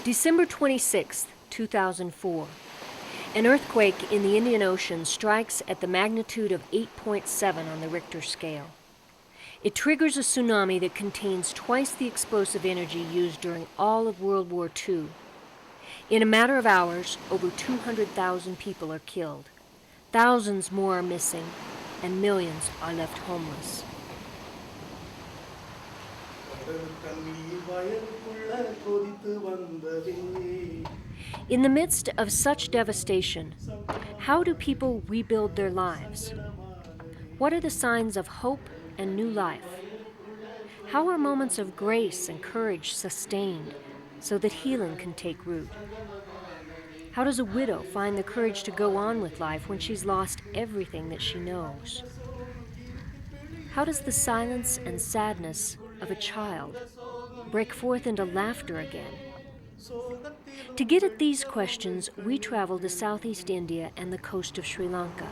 December 26, 2004. An earthquake in the Indian Ocean strikes at the magnitude of 8.7 on the Richter scale. It triggers a tsunami that contains twice the explosive energy used during all of World War II. In a matter of hours, over 200,000 people are killed. Thousands more are missing, and millions are left homeless. In the midst of such devastation, how do people rebuild their lives? What are the signs of hope and new life? How are moments of grace and courage sustained so that healing can take root? How does a widow find the courage to go on with life when she's lost everything that she knows? How does the silence and sadness of a child break forth into laughter again? To get at these questions, we traveled to Southeast India and the coast of Sri Lanka.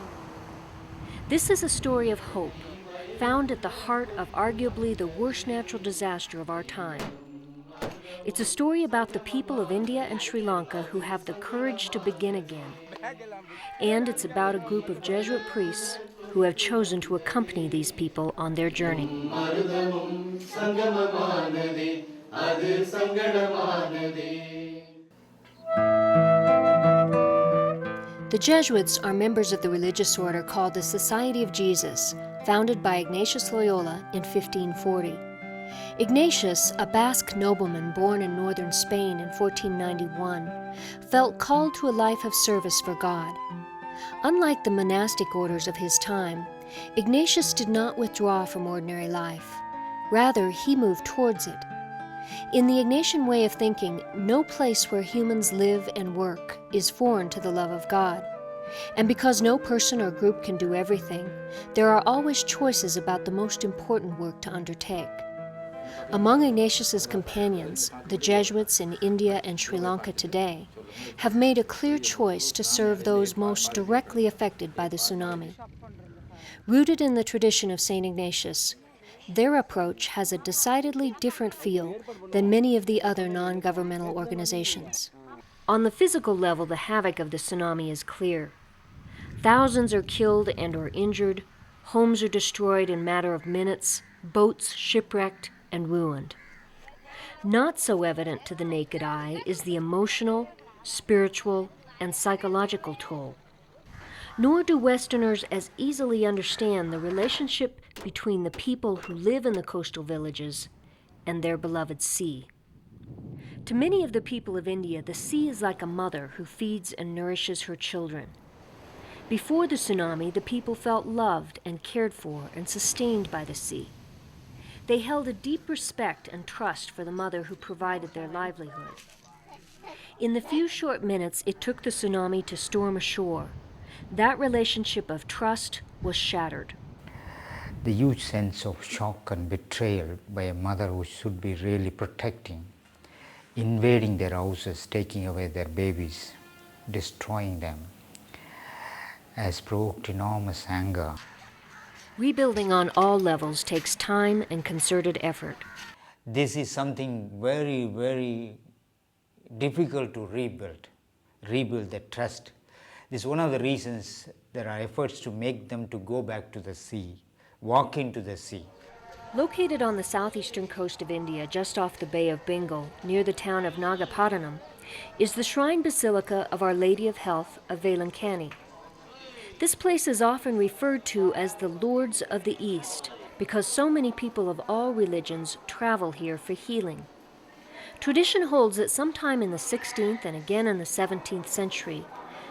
This is a story of hope, found at the heart of arguably the worst natural disaster of our time. It's a story about the people of India and Sri Lanka who have the courage to begin again. And it's about a group of Jesuit priests who have chosen to accompany these people on their journey. The Jesuits are members of the religious order called the Society of Jesus, founded by Ignatius Loyola in 1540. Ignatius, a Basque nobleman born in northern Spain in 1491, felt called to a life of service for God. Unlike the monastic orders of his time, Ignatius did not withdraw from ordinary life. Rather, he moved towards it. In the Ignatian way of thinking, no place where humans live and work is foreign to the love of God. And because no person or group can do everything, there are always choices about the most important work to undertake. Among Ignatius's companions, the Jesuits in India and Sri Lanka today have made a clear choice to serve those most directly affected by the tsunami. Rooted in the tradition of St. Ignatius, their approach has a decidedly different feel than many of the other non-governmental organizations. On the physical level, the havoc of the tsunami is clear. Thousands are killed and or injured, homes are destroyed in a matter of minutes, boats shipwrecked and ruined. Not so evident to the naked eye is the emotional, spiritual, and psychological toll. Nor do Westerners as easily understand the relationship between the people who live in the coastal villages and their beloved sea. To many of the people of India, the sea is like a mother who feeds and nourishes her children. Before the tsunami, the people felt loved and cared for and sustained by the sea. They held a deep respect and trust for the mother who provided their livelihood. In the few short minutes it took the tsunami to storm ashore, that relationship of trust was shattered. The huge sense of shock and betrayal by a mother who should be really protecting, invading their houses, taking away their babies, destroying them, has provoked enormous anger. Rebuilding on all levels takes time and concerted effort. This is something very, very difficult to rebuild the trust. This is one of the reasons there are efforts to make them to go back to the sea, walk into the sea. Located on the southeastern coast of India, just off the Bay of Bengal, near the town of Nagapattinam, is the Shrine Basilica of Our Lady of Health of Velankani. This place is often referred to as the Lords of the East because so many people of all religions travel here for healing. Tradition holds that sometime in the 16th and again in the 17th century,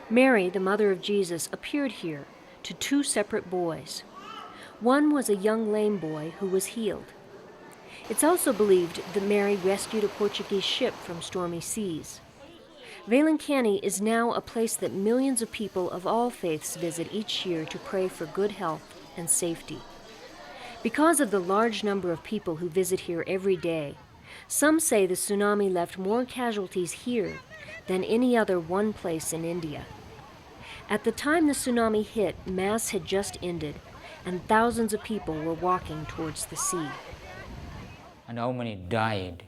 Mary, the mother of Jesus, appeared here to two separate boys. One was a young lame boy who was healed. It's also believed that Mary rescued a Portuguese ship from stormy seas. Velankani is now a place that millions of people of all faiths visit each year to pray for good health and safety. Because of the large number of people who visit here every day, some say the tsunami left more casualties here than any other one place in India. At the time the tsunami hit, Mass had just ended, and thousands of people were walking towards the sea. And how many died?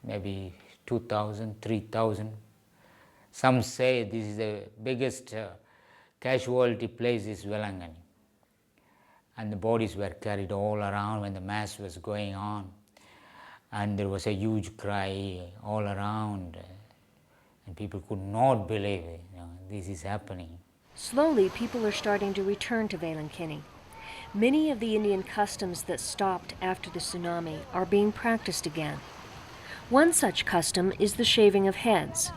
Maybe 2,000, 3,000. Some say this is the biggest casualty place is Velangani. And the bodies were carried all around when the mass was going on. And there was a huge cry all around. And people could not believe it, this is happening. Slowly, people are starting to return to Velankini. Many of the Indian customs that stopped after the tsunami are being practiced again. One such custom is the shaving of heads.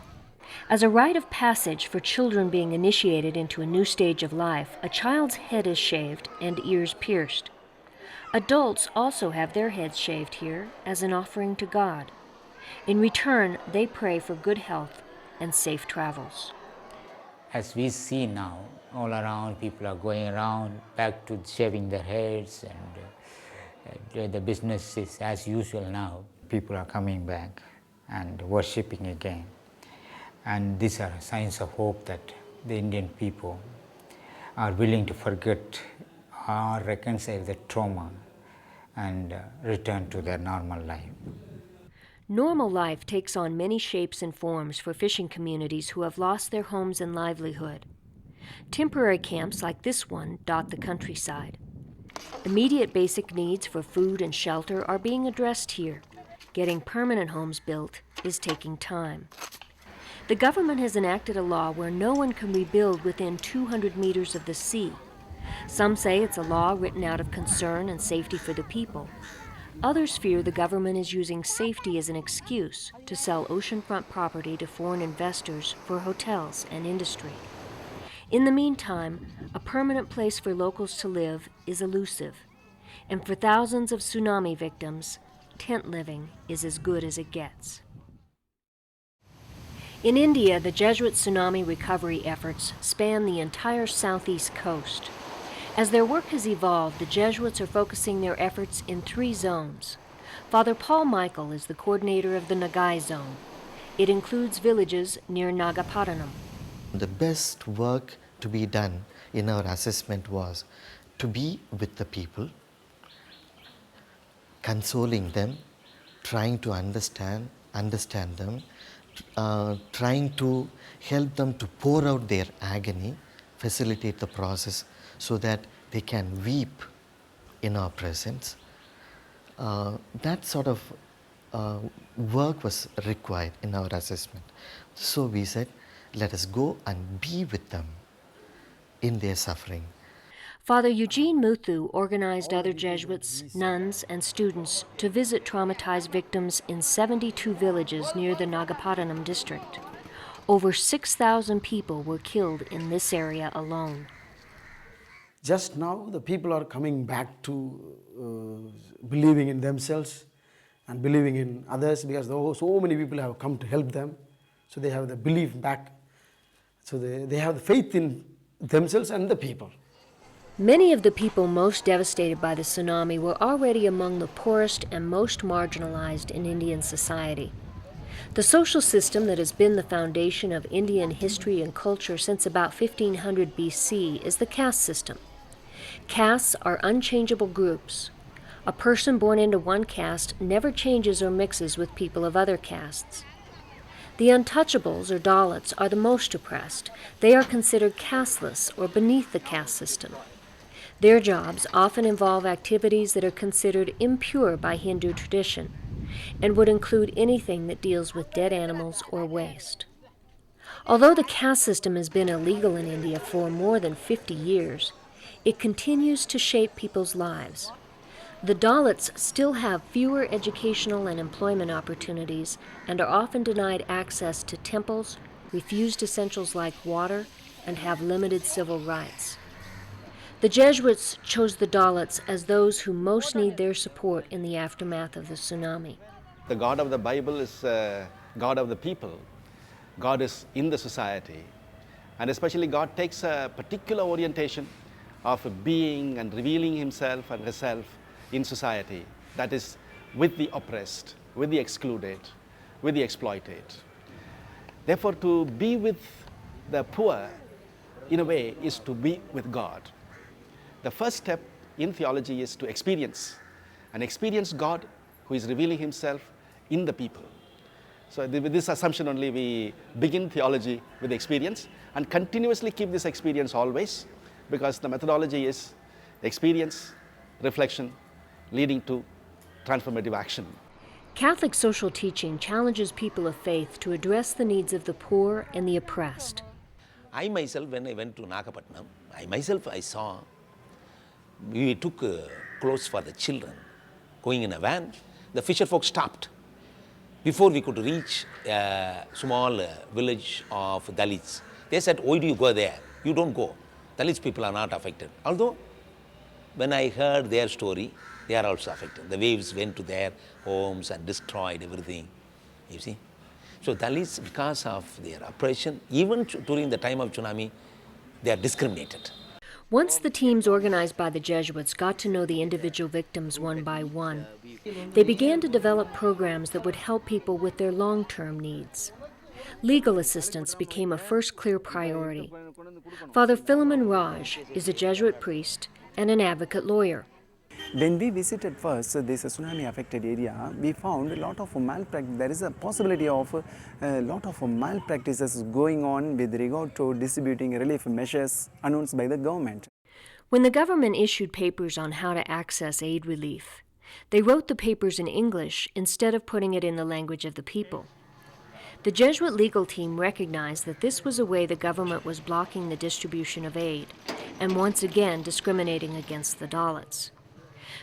As a rite of passage for children being initiated into a new stage of life, a child's head is shaved and ears pierced. Adults also have their heads shaved here as an offering to God. In return, they pray for good health and safe travels. As we see now, all around people are going around back to shaving their heads, and the business is as usual now. People are coming back and worshipping again. And these are signs of hope that the Indian people are willing to forget or reconcile the trauma and return to their normal life. Normal life takes on many shapes and forms for fishing communities who have lost their homes and livelihood. Temporary camps like this one dot the countryside. Immediate basic needs for food and shelter are being addressed here. Getting permanent homes built is taking time. The government has enacted a law where no one can rebuild within 200 meters of the sea. Some say it's a law written out of concern and safety for the people. Others fear the government is using safety as an excuse to sell oceanfront property to foreign investors for hotels and industry. In the meantime, a permanent place for locals to live is elusive. And for thousands of tsunami victims, tent living is as good as it gets. In India, the Jesuit tsunami recovery efforts span the entire southeast coast. As their work has evolved, the Jesuits are focusing their efforts in 3 zones. Father Paul Michael is the coordinator of the Nagai zone. It includes villages near Nagapattinam. The best work to be done in our assessment was to be with the people, consoling them, trying to understand them, trying to help them to pour out their agony, facilitate the process so that they can weep in our presence. That sort of work was required in our assessment. So we said, let us go and be with them in their suffering. Father Eugene Muthu organized other Jesuits, nuns, and students to visit traumatized victims in 72 villages near the Nagapattinam district. Over 6,000 people were killed in this area alone. Just now, the people are coming back to believing in themselves and believing in others, because so many people have come to help them. So they have the belief back. So they have the faith in themselves and the people. Many of the people most devastated by the tsunami were already among the poorest and most marginalized in Indian society. The social system that has been the foundation of Indian history and culture since about 1500 BC is the caste system. Castes are unchangeable groups. A person born into one caste never changes or mixes with people of other castes. The untouchables, or Dalits, are the most oppressed. They are considered casteless or beneath the caste system. Their jobs often involve activities that are considered impure by Hindu tradition and would include anything that deals with dead animals or waste. Although the caste system has been illegal in India for more than 50 years, it continues to shape people's lives. The Dalits still have fewer educational and employment opportunities and are often denied access to temples, refused essentials like water, and have limited civil rights. The Jesuits chose the Dalits as those who most need their support in the aftermath of the tsunami. The God of the Bible is God of the people. God is in the society. And especially God takes a particular orientation of being and revealing himself and herself in society. That is with the oppressed, with the excluded, with the exploited. Therefore, to be with the poor, in a way, is to be with God. The first step in theology is to experience God who is revealing himself in the people. So with this assumption only we begin theology with experience and continuously keep this experience always, because the methodology is experience, reflection, leading to transformative action. Catholic social teaching challenges people of faith to address the needs of the poor and the oppressed. I myself, when I went to Nagapattinam, I saw, we took clothes for the children. Going in a van, the fisher folk stopped. Before we could reach a small village of Dalits, they said, why do you go there? You don't go. Dalits people are not affected. Although, when I heard their story, they are also affected. The waves went to their homes and destroyed everything, you see. So Dalits, because of their oppression, even during the time of tsunami, they are discriminated. Once the teams organized by the Jesuits got to know the individual victims one by one, they began to develop programs that would help people with their long-term needs. Legal assistance became a first clear priority. Father Philemon Raj is a Jesuit priest and an advocate lawyer. When we visited first this tsunami affected area, we found a lot of malpractice. There is a possibility of a lot of malpractices going on with regard to distributing relief measures announced by the government. When the government issued papers on how to access aid relief, they wrote the papers in English instead of putting it in the language of the people. The Jesuit legal team recognized that this was a way the government was blocking the distribution of aid and once again discriminating against the Dalits.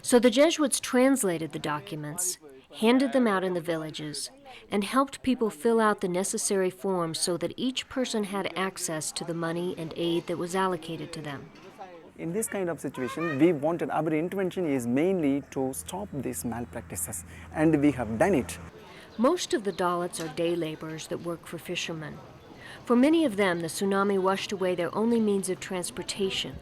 So the Jesuits translated the documents, handed them out in the villages, and helped people fill out the necessary forms so that each person had access to the money and aid that was allocated to them. In this kind of situation, we wanted, our intervention is mainly to stop these malpractices, and we have done it. Most of the Dalits are day laborers that work for fishermen. For many of them, the tsunami washed away their only means of transportation,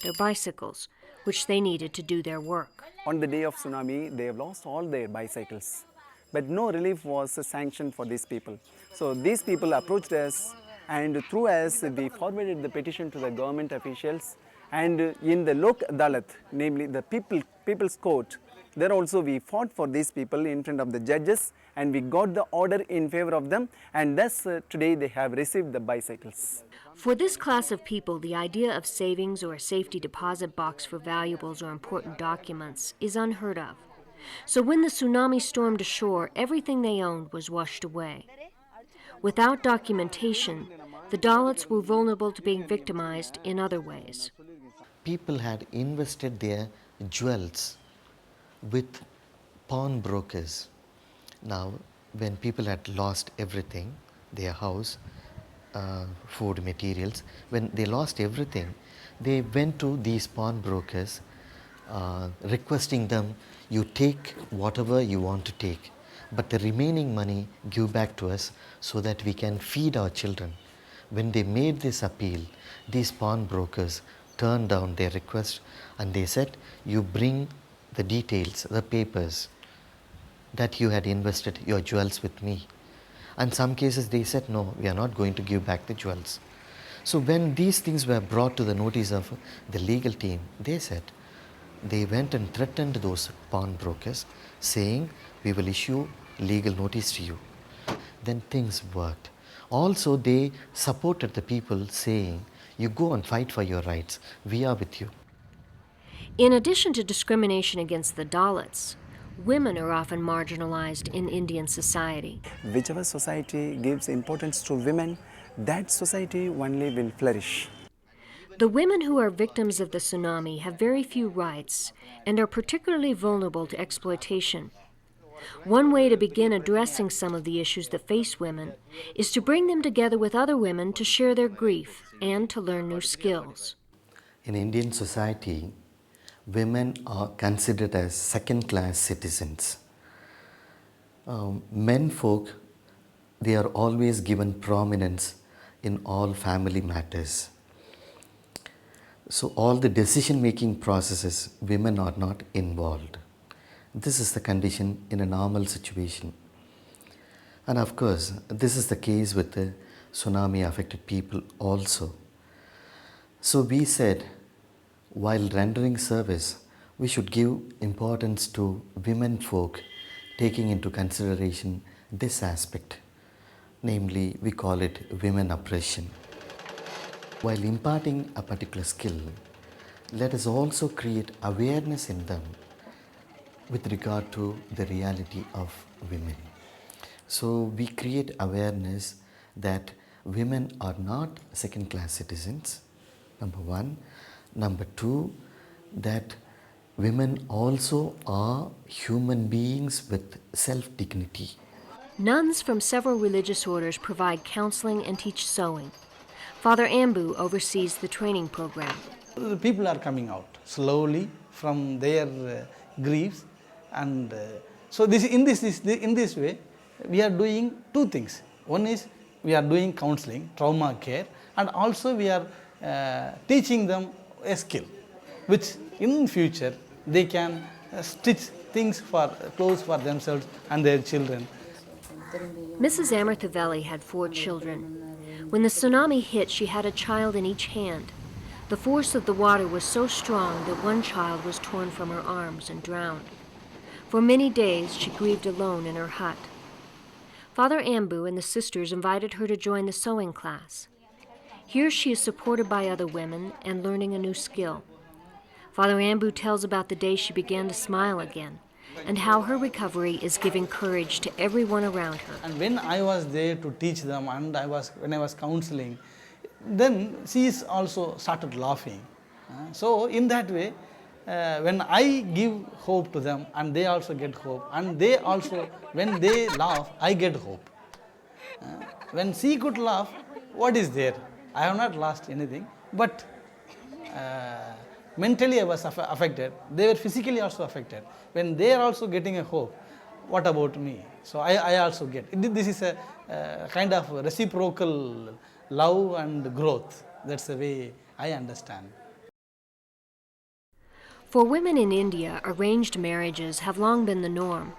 their bicycles, which they needed to do their work. On the day of tsunami, they have lost all their bicycles, but no relief was sanctioned for these people. So these people approached us, and through us, we forwarded the petition to the government officials, and in the Lok Adalat, namely the People's Court, there also we fought for these people in front of the judges, and we got the order in favor of them, and thus today they have received the bicycles. For this class of people, the idea of savings or a safety deposit box for valuables or important documents is unheard of. So when the tsunami stormed ashore, everything they owned was washed away. Without documentation, the Dalits were vulnerable to being victimized in other ways. People had invested their jewels with pawnbrokers. Now, when people had lost everything, their house, food, materials, when they lost everything, they went to these pawnbrokers requesting them, you take whatever you want to take, but the remaining money give back to us so that we can feed our children. When they made this appeal, these pawnbrokers turned down their request, and they said, you bring the details, the papers that you had invested your jewels with me. And some cases they said, no, we are not going to give back the jewels. So when these things were brought to the notice of the legal team, they said, they went and threatened those pawnbrokers, saying, we will issue legal notice to you. Then things worked. Also, they supported the people, saying, you go and fight for your rights. We are with you. In addition to discrimination against the Dalits, women are often marginalized in Indian society. Whichever society gives importance to women, that society only will flourish. The women who are victims of the tsunami have very few rights and are particularly vulnerable to exploitation. One way to begin addressing some of the issues that face women is to bring them together with other women to share their grief and to learn new skills. In Indian society, women are considered as second-class citizens. Men folk, they are always given prominence in all family matters. So all the decision-making processes, women are not involved. This is the condition in a normal situation. And of course, this is the case with the tsunami-affected people also. So we said, while rendering service, we should give importance to women folk, taking into consideration this aspect, namely we call it women oppression. While imparting a particular skill, let us also create awareness in them with regard to the reality of women. So we create awareness that women are not second-class citizens, number one. Number two, that women also are human beings with self-dignity. Nuns from several religious orders provide counseling and teach sewing. Father Ambu oversees the training program. The people are coming out slowly from their griefs, and so in this way we are doing two things. One is we are doing counseling, trauma care, and also we are teaching them a skill which in future they can stitch things for clothes for themselves and their children. Mrs. Amarthavelli had 4 children. When the tsunami hit, she had a child in each hand. The force of the water was so strong that one child was torn from her arms and drowned. For many days, she grieved alone in her hut. Father Ambu and the sisters invited her to join the sewing class. Here she is supported by other women and learning a new skill. Father Ambu tells about the day she began to smile again and how her recovery is giving courage to everyone around her. And when I was there to teach them and when I was counseling, then she also started laughing. So in that way, when I give hope to them and they also get hope, and they also, when they laugh, I get hope. When she could laugh, what is there? I have not lost anything, but mentally I was affected. They were physically also affected. When they are also getting a hope, what about me? So I also get. This is a kind of reciprocal love and growth. That's the way I understand. For women in India, arranged marriages have long been the norm.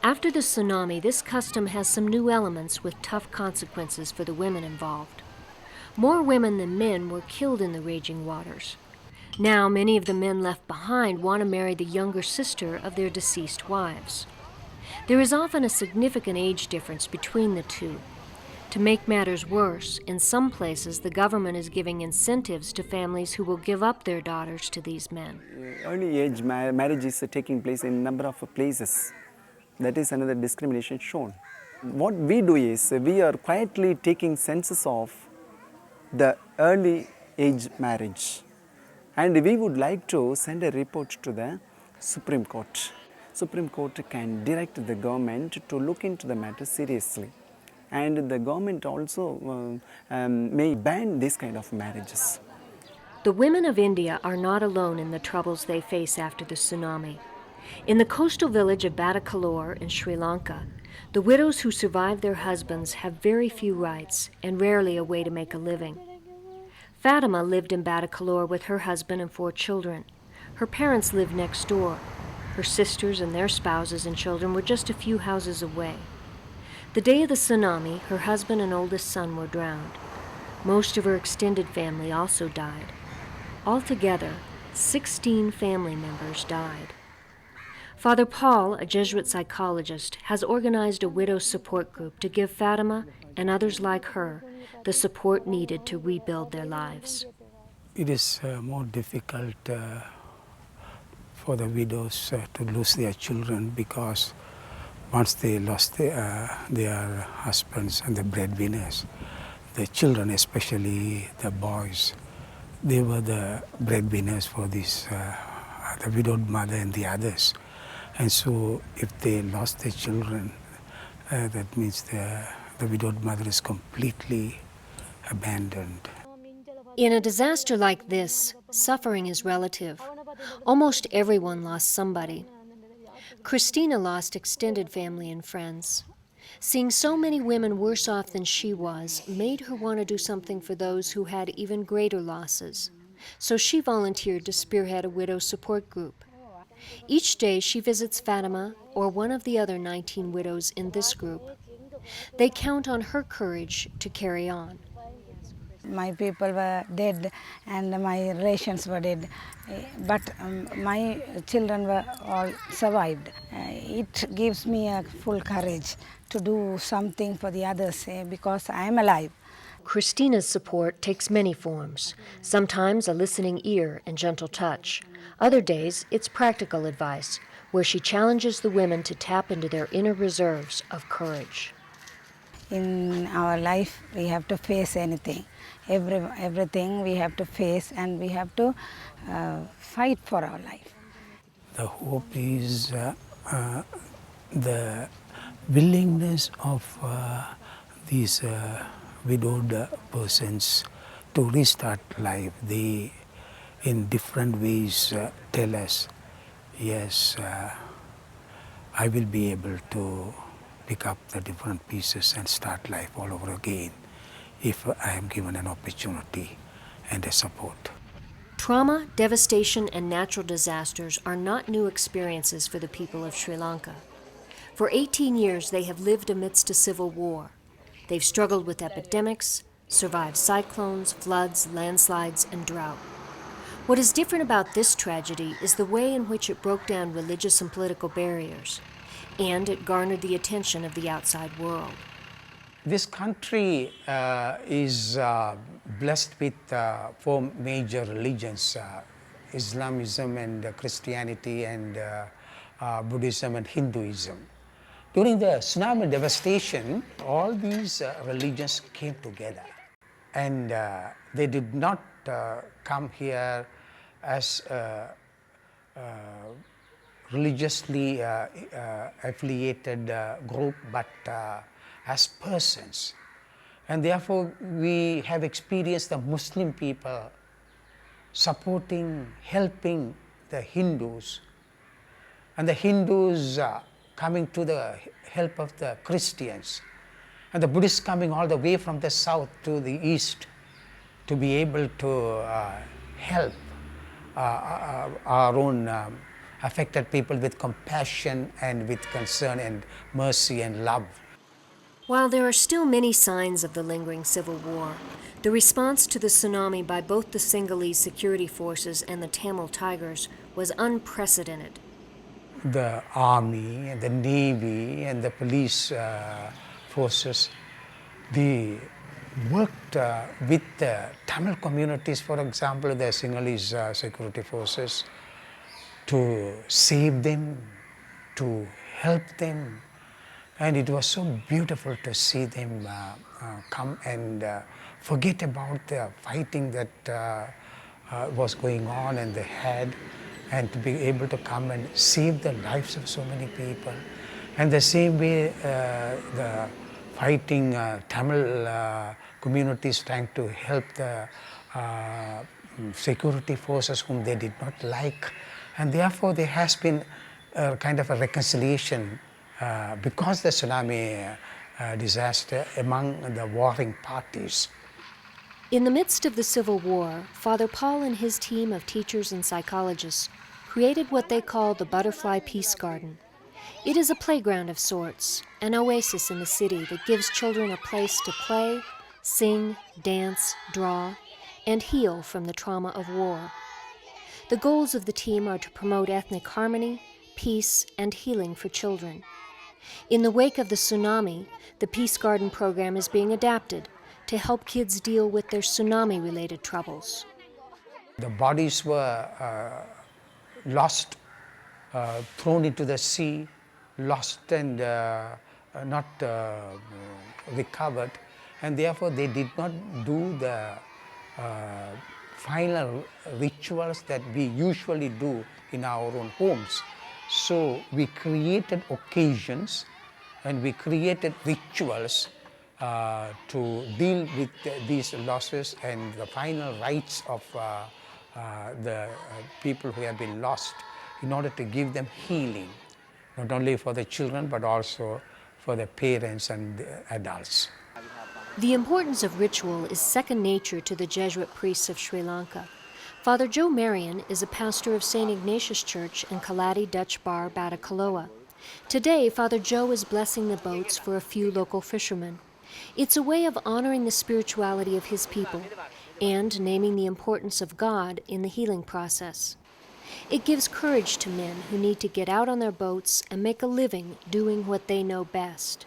After the tsunami, this custom has some new elements with tough consequences for the women involved. More women than men were killed in the raging waters. Now, many of the men left behind want to marry the younger sister of their deceased wives. There is often a significant age difference between the two. To make matters worse, in some places the government is giving incentives to families who will give up their daughters to these men. Early age marriage is taking place in a number of places. That is another discrimination shown. What we do is we are quietly taking census of the early age marriage. And we would like to send a report to the Supreme Court. Supreme Court can direct the government to look into the matter seriously. And the government also may ban this kind of marriages. The women of India are not alone in the troubles they face after the tsunami. In the coastal village of Badakalore in Sri Lanka, the widows who survived their husbands have very few rights and rarely a way to make a living. Fatima lived in Badakalore with her husband and 4 children. Her parents lived next door. Her sisters and their spouses and children were just a few houses away. The day of the tsunami, her husband and oldest son were drowned. Most of her extended family also died. Altogether, 16 family members died. Father Paul, a Jesuit psychologist, has organized a widow support group to give Fatima and others like her the support needed to rebuild their lives. It is more difficult for the widows to lose their children, because once they lost their husbands and the breadwinners, the children, especially the boys, they were the breadwinners for this, the widowed mother and the others. And so if they lost their children, that means the widowed mother is completely abandoned. In a disaster like this, suffering is relative. Almost everyone lost somebody. Christina lost extended family and friends. Seeing so many women worse off than she was made her want to do something for those who had even greater losses. So she volunteered to spearhead a widow support group. Each day she visits Fatima or one of the other 19 widows in this group. They count on her courage to carry on. My people were dead and my relations were dead, but my children were all survived. It gives me a full courage to do something for the others because I am alive. Christina's support takes many forms, sometimes a listening ear and gentle touch. Other days, it's practical advice, where she challenges the women to tap into their inner reserves of courage. In our life, we have to face anything. Everything we have to face, and we have to fight for our life. The hope is the willingness of these widowed persons to restart life. They, in different ways, tell us, yes, I will be able to pick up the different pieces and start life all over again if I am given an opportunity and a support. Trauma, devastation, and natural disasters are not new experiences for the people of Sri Lanka. For 18 years, they have lived amidst a civil war. They've struggled with epidemics, survived cyclones, floods, landslides, and drought. What is different about this tragedy is the way in which it broke down religious and political barriers, and it garnered the attention of the outside world. This country is blessed with four major religions, Islamism and Christianity and Buddhism and Hinduism. During the tsunami devastation, all these religions came together, and they did not come here as religiously affiliated group, but as persons. And therefore, we have experienced the Muslim people supporting, helping the Hindus, and the Hindus coming to the help of the Christians, and the Buddhists coming all the way from the south to the east to be able to help our own affected people with compassion and with concern and mercy and love. While there are still many signs of the lingering civil war, the response to the tsunami by both the Sinhalese security forces and the Tamil Tigers was unprecedented. The army and the navy and the police forces, they worked with the Tamil communities, for example, the Sinhalese security forces, to save them, to help them. And it was so beautiful to see them come and forget about the fighting that was going on and they had, and to be able to come and save the lives of so many people. And the same way the fighting Tamil communities trying to help the security forces whom they did not like. And therefore there has been a kind of a reconciliation because the tsunami disaster among the warring parties. In the midst of the Civil War, Father Paul and his team of teachers and psychologists created what they call the Butterfly Peace Garden. It is a playground of sorts, an oasis in the city that gives children a place to play, sing, dance, draw, and heal from the trauma of war. The goals of the team are to promote ethnic harmony, peace, and healing for children. In the wake of the tsunami, the Peace Garden program is being adapted to help kids deal with their tsunami-related troubles. The bodies were lost, thrown into the sea, lost and not recovered, and therefore they did not do the final rituals that we usually do in our own homes. So we created occasions and we created rituals to deal with these losses and the final rites of the people who have been lost, in order to give them healing, not only for the children but also for the parents and the adults. The importance of ritual is second nature to the Jesuit priests of Sri Lanka. Father Joe Marion is a pastor of St. Ignatius Church in Kaladi Dutch Bar, Batticaloa. Today, Father Joe is blessing the boats for a few local fishermen. It's a way of honoring the spirituality of his people and naming the importance of God in the healing process. It gives courage to men who need to get out on their boats and make a living doing what they know best.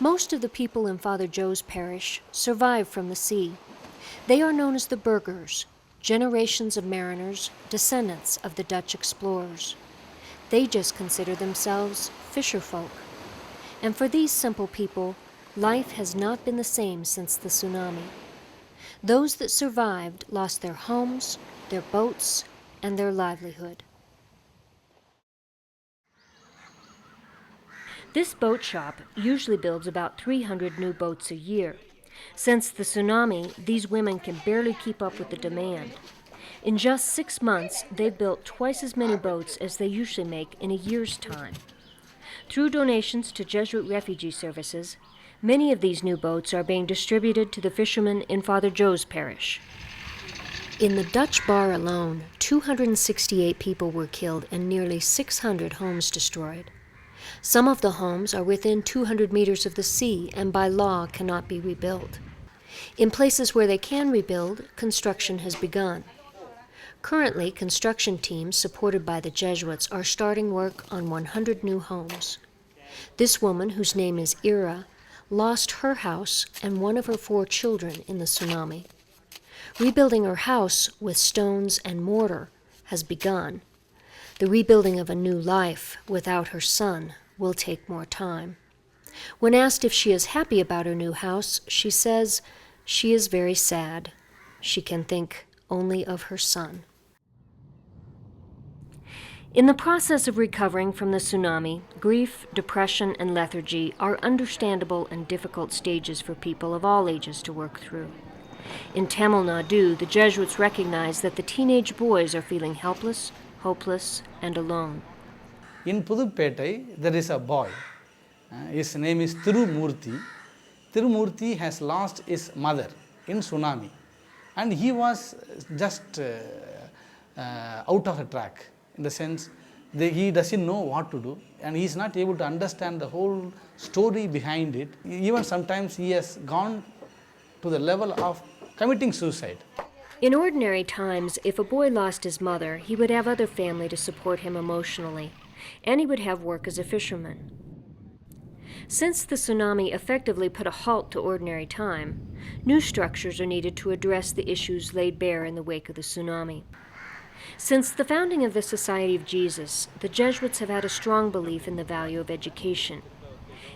Most of the people in Father Joe's parish survive from the sea. They are known as the Burghers, generations of mariners, descendants of the Dutch explorers. They just consider themselves fisherfolk. And for these simple people, life has not been the same since the tsunami. Those that survived lost their homes, their boats, and their livelihood. This boat shop usually builds about 300 new boats a year. Since the tsunami, these women can barely keep up with the demand. In just 6 months, they've built twice as many boats as they usually make in a year's time. Through donations to Jesuit refugee services, many of these new boats are being distributed to the fishermen in Father Joe's parish. In the Dutch bar alone, 268 people were killed and nearly 600 homes destroyed. Some of the homes are within 200 meters of the sea and by law cannot be rebuilt. In places where they can rebuild, construction has begun. Currently, construction teams supported by the Jesuits are starting work on 100 new homes. This woman, whose name is Ira, lost her house and one of her 4 children in the tsunami. Rebuilding her house with stones and mortar has begun. The rebuilding of a new life without her son will take more time. When asked if she is happy about her new house, she says she is very sad. She can think only of her son. In the process of recovering from the tsunami, grief, depression, and lethargy are understandable and difficult stages for people of all ages to work through. In Tamil Nadu, the Jesuits recognize that the teenage boys are feeling helpless, hopeless, and alone. In Pudupettai, there is a boy. His name is Tirumurthy. Tirumurthy has lost his mother in tsunami. And he was just out of a track. In the sense, he doesn't know what to do. And he is not able to understand the whole story behind it. Even sometimes he has gone to the level of committing suicide. In ordinary times, if a boy lost his mother, he would have other family to support him emotionally, and he would have work as a fisherman. Since the tsunami effectively put a halt to ordinary time, new structures are needed to address the issues laid bare in the wake of the tsunami. Since the founding of the Society of Jesus, the Jesuits have had a strong belief in the value of education.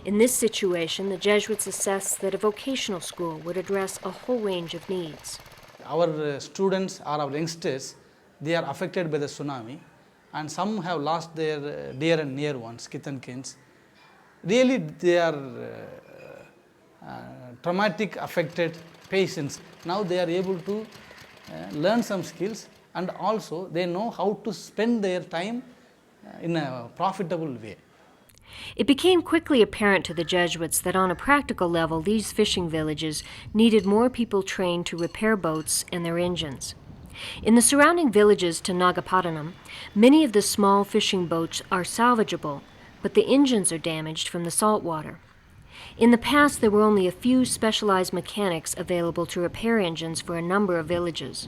In this situation, the Jesuits assessed that a vocational school would address a whole range of needs. Our students or our youngsters, they are affected by the tsunami, and some have lost their dear and near ones, kith and kins. Really, they are traumatic affected patients. Now they are able to learn some skills, and also they know how to spend their time in a profitable way. It became quickly apparent to the Jesuits that on a practical level, these fishing villages needed more people trained to repair boats and their engines. In the surrounding villages to Nagapattinam, many of the small fishing boats are salvageable, but the engines are damaged from the salt water. In the past, there were only a few specialized mechanics available to repair engines for a number of villages.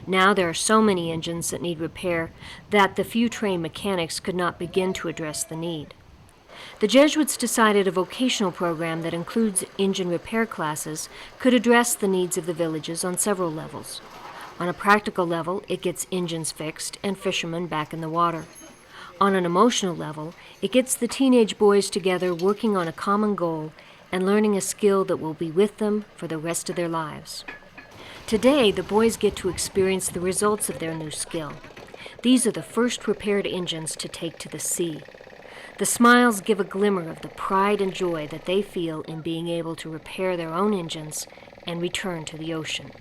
Now there are so many engines that need repair that the few trained mechanics could not begin to address the need. The Jesuits decided a vocational program that includes engine repair classes could address the needs of the villages on several levels. On a practical level, it gets engines fixed and fishermen back in the water. On an emotional level, it gets the teenage boys together working on a common goal and learning a skill that will be with them for the rest of their lives. Today, the boys get to experience the results of their new skill. These are the first repaired engines to take to the sea. The smiles give a glimmer of the pride and joy that they feel in being able to repair their own engines and return to the ocean.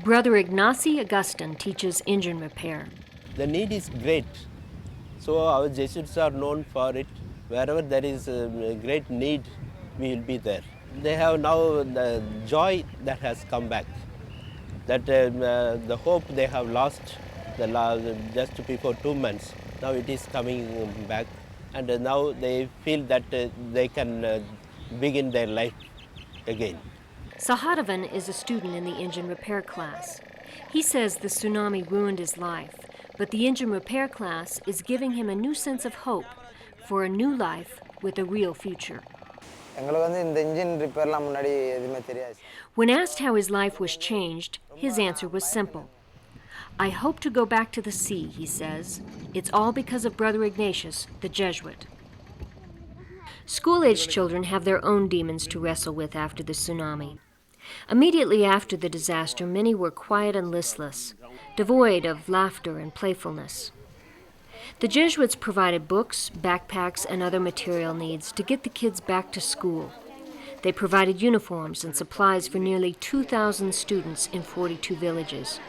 Brother Ignacy Augustin teaches engine repair. The need is great. So our Jesuits are known for it. Wherever there is a great need, we will be there. They have now the joy that has come back. That the hope they have lost just before 2 months, now it is coming back. And now they feel that they can begin their life again. Sahadavan is a student in the engine repair class. He says the tsunami ruined his life, but the engine repair class is giving him a new sense of hope for a new life with a real future. When asked how his life was changed, his answer was simple. I hope to go back to the sea, he says. It's all because of Brother Ignatius, the Jesuit. School-aged children have their own demons to wrestle with after the tsunami. Immediately after the disaster, many were quiet and listless, devoid of laughter and playfulness. The Jesuits provided books, backpacks, and other material needs to get the kids back to school. They provided uniforms and supplies for nearly 2,000 students in 42 villages.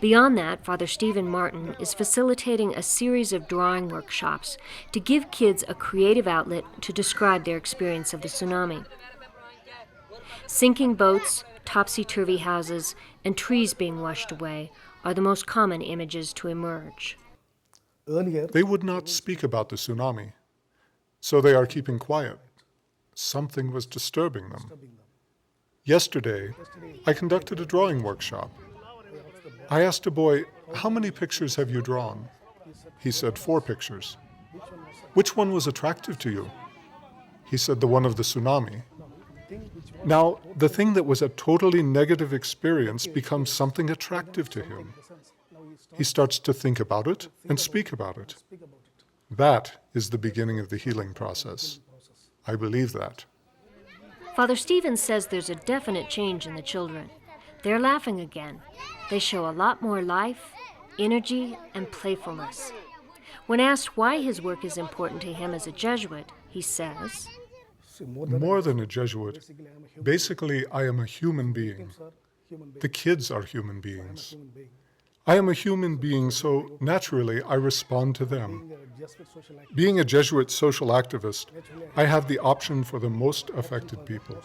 Beyond that, Father Stephen Martin is facilitating a series of drawing workshops to give kids a creative outlet to describe their experience of the tsunami. Sinking boats, topsy-turvy houses, and trees being washed away are the most common images to emerge. They would not speak about the tsunami, so they are keeping quiet. Something was disturbing them. Yesterday, I conducted a drawing workshop. I asked a boy, "How many pictures have you drawn?" He said, 4 pictures. "Which one was attractive to you?" He said, "The one of the tsunami." Now, the thing that was a totally negative experience becomes something attractive to him. He starts to think about it and speak about it. That is the beginning of the healing process. I believe that. Father Stephen says there's a definite change in the children. They're laughing again. They show a lot more life, energy, and playfulness. When asked why his work is important to him as a Jesuit, he says, More than a Jesuit, basically I am a human being. The kids are human beings. I am a human being, so naturally I respond to them. Being a Jesuit social activist, I have the option for the most affected people.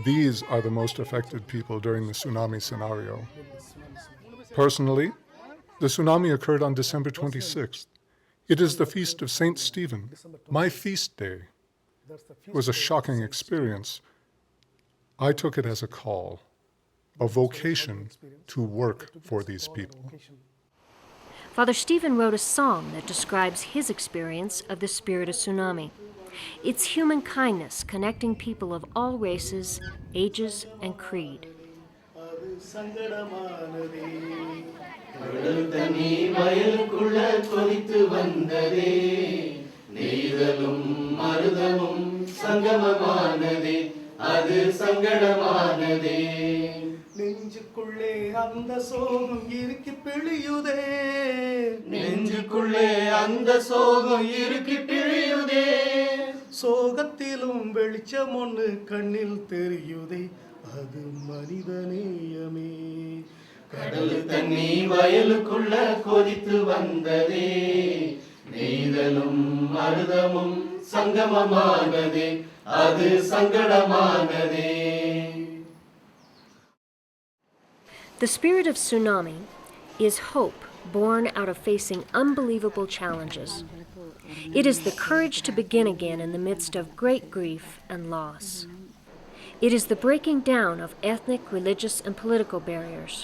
These are the most affected people during the tsunami scenario. Personally, the tsunami occurred on December 26th. It is the feast of Saint Stephen, my feast day. It was a shocking experience. I took it as a call, a vocation to work for these people. Father Stephen wrote a song that describes his experience of the Spirit of Tsunami. It's human kindness connecting people of all races, ages, and creed. நெஞ்சுக்குள்ளே அந்த சோகம் இறுக்கி பிழியுதே நெஞ்சுக்குள்ளே அந்த சோகம் இறுக்கி பிழியுதே சோகத்திலும் வெளிச்சம் ஒன்று கண்ணில் தெரியுதே அது மனிதநேயமே கடல் தண்ணி வயலுக்குள்ள கொதித்து வந்ததே நெய்தலும் மருதமும் சங்கமமானதே அது சங்கடமானதே. The spirit of tsunami is hope born out of facing unbelievable challenges. It is the courage to begin again in the midst of great grief and loss. It is the breaking down of ethnic, religious, and political barriers,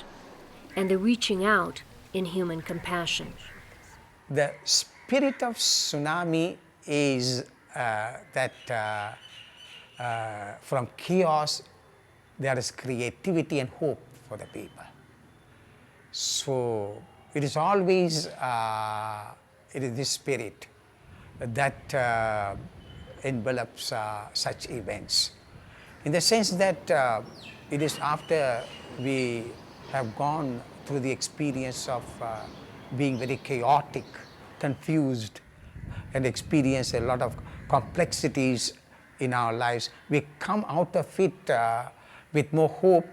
and the reaching out in human compassion. The spirit of tsunami is from chaos there is creativity and hope for the people. So it is always it is this spirit that envelops such events, in the sense that it is after we have gone through the experience of being very chaotic, confused, and experience a lot of complexities in our lives, we come out of it with more hope,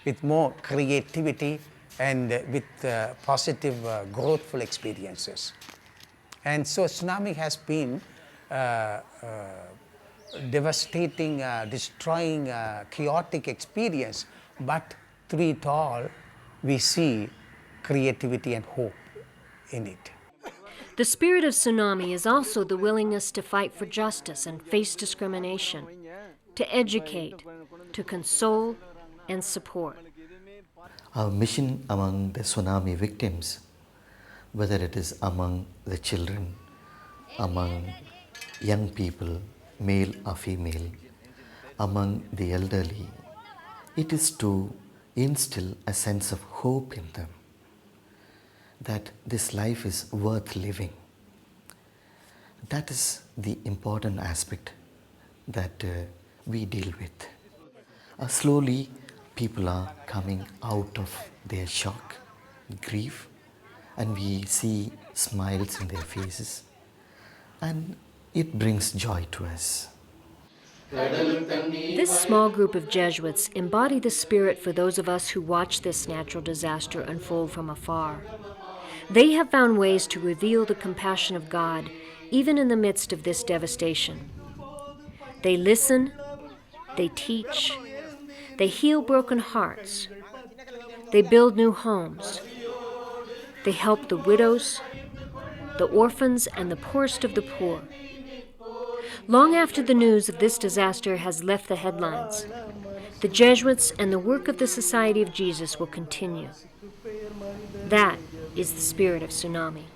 with more creativity, and with positive, growthful experiences. And so tsunami has been devastating, destroying, chaotic experience, but through it all, we see creativity and hope in it. The spirit of tsunami is also the willingness to fight for justice and face discrimination, to educate, to console and support. Our mission among the tsunami victims, whether it is among the children, among young people, male or female, among the elderly, it is to instill a sense of hope in them that this life is worth living. That is the important aspect that we deal with. Slowly, people are coming out of their shock, grief, and we see smiles in their faces, and it brings joy to us. This small group of Jesuits embody the spirit for those of us who watch this natural disaster unfold from afar. They have found ways to reveal the compassion of God even in the midst of this devastation. They listen, they teach, they heal broken hearts, they build new homes, they help the widows, the orphans, and the poorest of the poor. Long after the news of this disaster has left the headlines, the Jesuits and the work of the Society of Jesus will continue. That is the Spirit of Tsunami.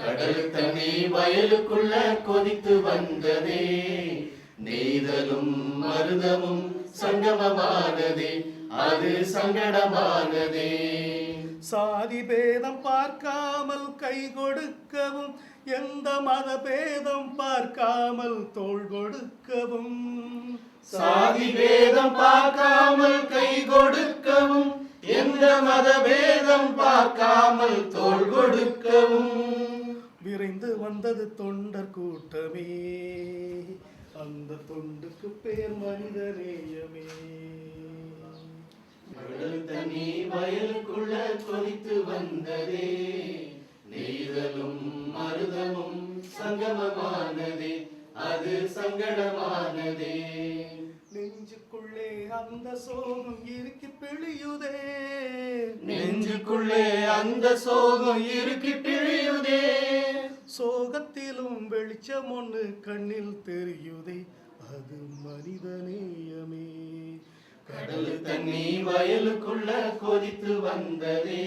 கடல் தண்ணி வயலுக்குள்ள கொதித்து வந்ததே, நெய்தலும் மருதமும் சங்கமமானதே, அது சங்கடமானதே. சாதி பேதம் பார்க்காமல் கை கொடுக்கவும், எந்த மத பேதம் பார்க்காமல் தோள் கொடுக்கவும், சாதி பேதம் பார்க்காமல் கை கொடுக்கவும், எந்த மத பேதம் பார்க்காமல் தோள் கொடுக்கவும் விரைந்து வந்தது தொண்டர் கூட்டமே, அந்த தொண்டுக்கு பேர் மனிதநேயமே. கடல் தண்ணி வயலுக்குள்ள கொதித்து வந்ததே, நெய்தலும் மருதமும் சங்கமமானதே, அது சங்கடமானதே. நெஞ்சுக்குள்ளே அந்த சோகம் இறுக்கி பிழியுதே, நெஞ்சுக்குள்ளே அந்த சோகம் இறுக்கி பிழியுதே. சோகத்திலும் வெளிச்சம் ஒன்று கண்ணில் தெரியுதே, அது மனிதநேயமே. கடல் தண்ணி வயலுக்குள்ள கொதித்து வந்ததே,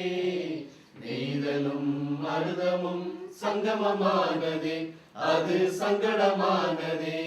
நெய்தலும் மருதமும் சங்கமமானதே, அது சங்கடமானதே.